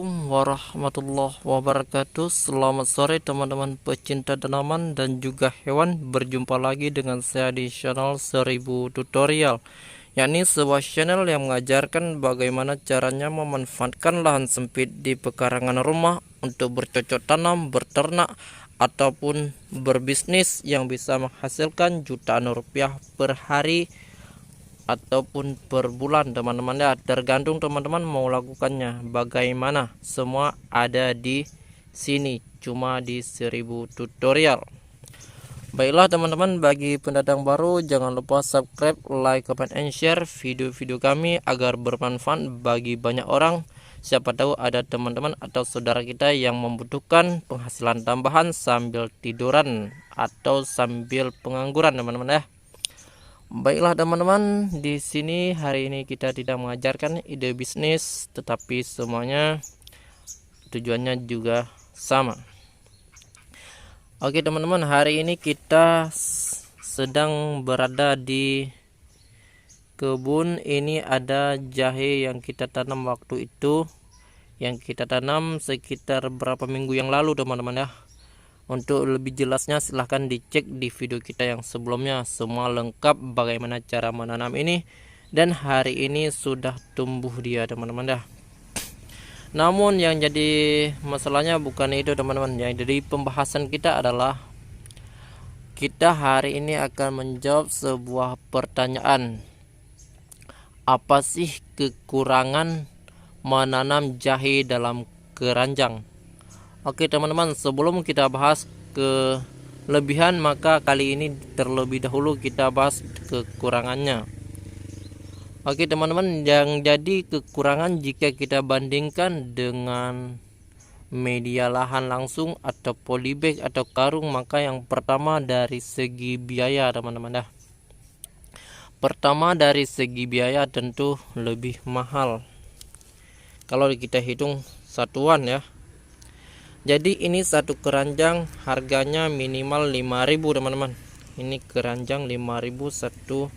Assalamualaikum warahmatullahi wabarakatuh. Selamat sore teman-teman pecinta tanaman dan juga hewan. Berjumpa lagi dengan saya di channel 1000 tutorial, yakni sebuah channel yang mengajarkan bagaimana caranya memanfaatkan lahan sempit di pekarangan rumah untuk bercocok tanam, berternak, ataupun berbisnis yang bisa menghasilkan jutaan rupiah per hari ataupun per bulan, teman-teman ya, tergantung teman-teman mau lakukannya bagaimana. Semua ada di sini, cuma di 1000 tutorial. Baiklah teman-teman, bagi pendatang baru jangan lupa subscribe, like, comment, and share video-video kami agar bermanfaat bagi banyak orang. Siapa tahu ada teman-teman atau saudara kita yang membutuhkan penghasilan tambahan sambil tiduran atau sambil pengangguran, teman-teman ya. Baiklah teman-teman, di sini hari ini kita tidak mengajarkan ide bisnis, tetapi semuanya tujuannya juga sama. Oke teman-teman, hari ini kita sedang berada di kebun. Ini ada jahe yang kita tanam waktu itu, yang kita tanam sekitar berapa minggu yang lalu teman-teman ya. Untuk lebih jelasnya silahkan dicek di video kita yang sebelumnya, semua lengkap bagaimana cara menanam ini. Dan hari ini sudah tumbuh dia teman-teman dah. Namun yang jadi masalahnya bukan itu teman-teman. Yang jadi pembahasan kita adalah kita hari ini akan menjawab sebuah pertanyaan. Apa sih kekurangan menanam jahe dalam keranjang? Oke teman-teman, sebelum kita bahas kelebihan, maka kali ini terlebih dahulu kita bahas kekurangannya. Oke teman-teman, yang jadi kekurangan jika kita bandingkan dengan media lahan langsung atau polybag atau karung, maka yang pertama dari segi biaya teman-teman dah. Pertama dari segi biaya tentu lebih mahal kalau kita hitung satuan ya. Jadi ini satu keranjang harganya minimal 5.000 teman-teman. Ini keranjang 5.000 satu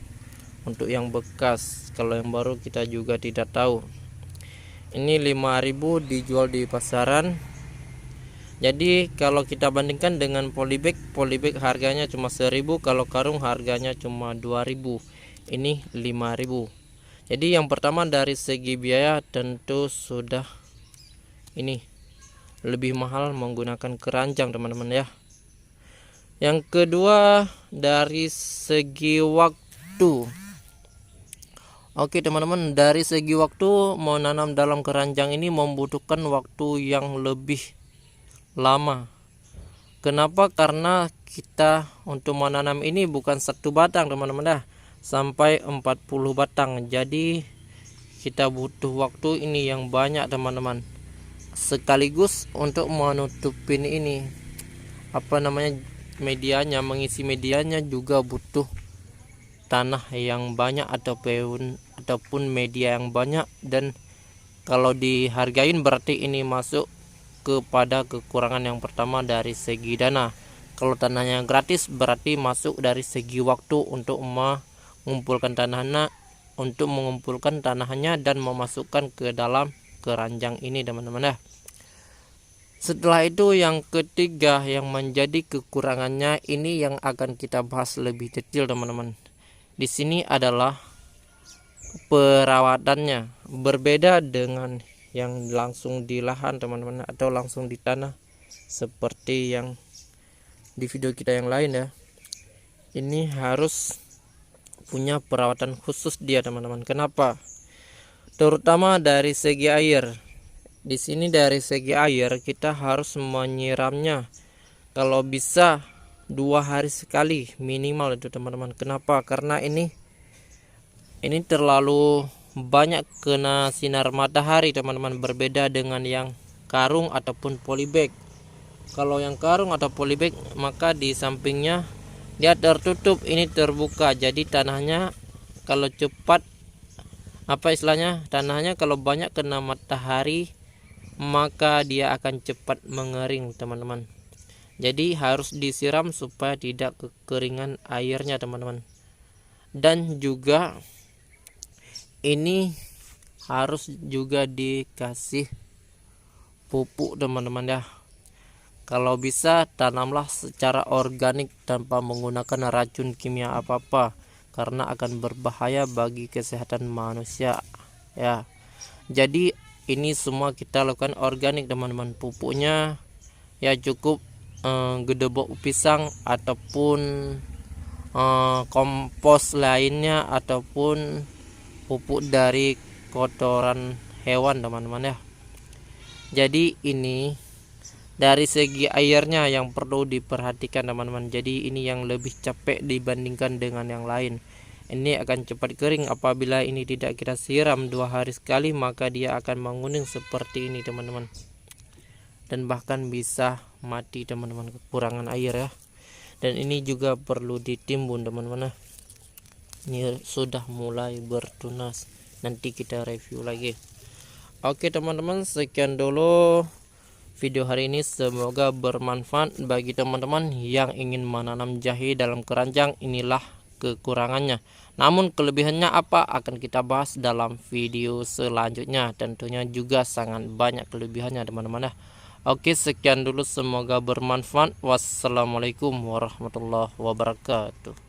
untuk yang bekas. Kalau yang baru kita juga tidak tahu. Ini 5.000 dijual di pasaran. Jadi kalau kita bandingkan dengan polybag harganya cuma 1.000, kalau karung harganya cuma 2.000. Ini 5.000. Jadi yang pertama dari segi biaya tentu sudah ini lebih mahal menggunakan keranjang teman-teman ya. Yang kedua dari segi waktu. Oke teman-teman, dari segi waktu menanam dalam keranjang ini membutuhkan waktu yang lebih lama. Kenapa? Karena kita untuk menanam ini bukan satu batang teman-teman ya, sampai 40 batang. Jadi kita butuh waktu ini yang banyak teman-teman. Sekaligus untuk menutupin ini medianya, mengisi medianya juga butuh tanah yang banyak ataupun media yang banyak. Dan kalau dihargain berarti ini masuk kepada kekurangan yang pertama dari segi dana. Kalau tanahnya gratis berarti masuk dari segi waktu untuk mengumpulkan tanahnya dan memasukkan ke dalam keranjang ini teman-teman ya. Setelah itu yang ketiga yang menjadi kekurangannya ini yang akan kita bahas lebih detail teman-teman. Di sini adalah perawatannya, berbeda dengan yang langsung di lahan teman-teman atau langsung di tanah seperti yang di video kita yang lain ya. Ini harus punya perawatan khusus dia teman-teman. Kenapa? Terutama dari segi air. Di sini dari segi air kita harus menyiramnya kalau bisa 2 hari sekali minimal itu teman-teman. Kenapa? Karena ini terlalu banyak kena sinar matahari teman-teman, berbeda dengan yang karung ataupun polybag. Kalau yang karung atau polybag maka di sampingnya dia tertutup, ini terbuka. Jadi tanahnya kalau cepat tanahnya kalau banyak kena matahari maka dia akan cepat mengering teman-teman. Jadi harus disiram supaya tidak kekeringan airnya teman-teman. Dan juga ini harus juga dikasih pupuk teman-teman ya. Kalau bisa tanamlah secara organik tanpa menggunakan racun kimia apa-apa, karena akan berbahaya bagi kesehatan manusia ya. Jadi ini semua kita lakukan organik teman-teman. Pupuknya ya cukup gedebok pisang ataupun kompos lainnya, ataupun pupuk dari kotoran hewan teman-teman ya. Jadi ini dari segi airnya yang perlu diperhatikan teman-teman. Jadi ini yang lebih capek dibandingkan dengan yang lain. Ini akan cepat kering apabila ini tidak kita siram 2 hari sekali, maka dia akan menguning seperti ini teman-teman. Dan bahkan bisa mati teman-teman, kekurangan air ya. Dan ini juga perlu ditimbun teman-teman. Ini sudah mulai bertunas, nanti kita review lagi. Oke teman-teman, sekian dulu video hari ini. Semoga bermanfaat bagi teman-teman yang ingin menanam jahe dalam keranjang. Inilah kekurangannya, namun kelebihannya apa akan kita bahas dalam video selanjutnya. Tentunya juga sangat banyak kelebihannya teman-teman ya. Oke, sekian dulu, semoga bermanfaat. Wassalamualaikum warahmatullahi wabarakatuh.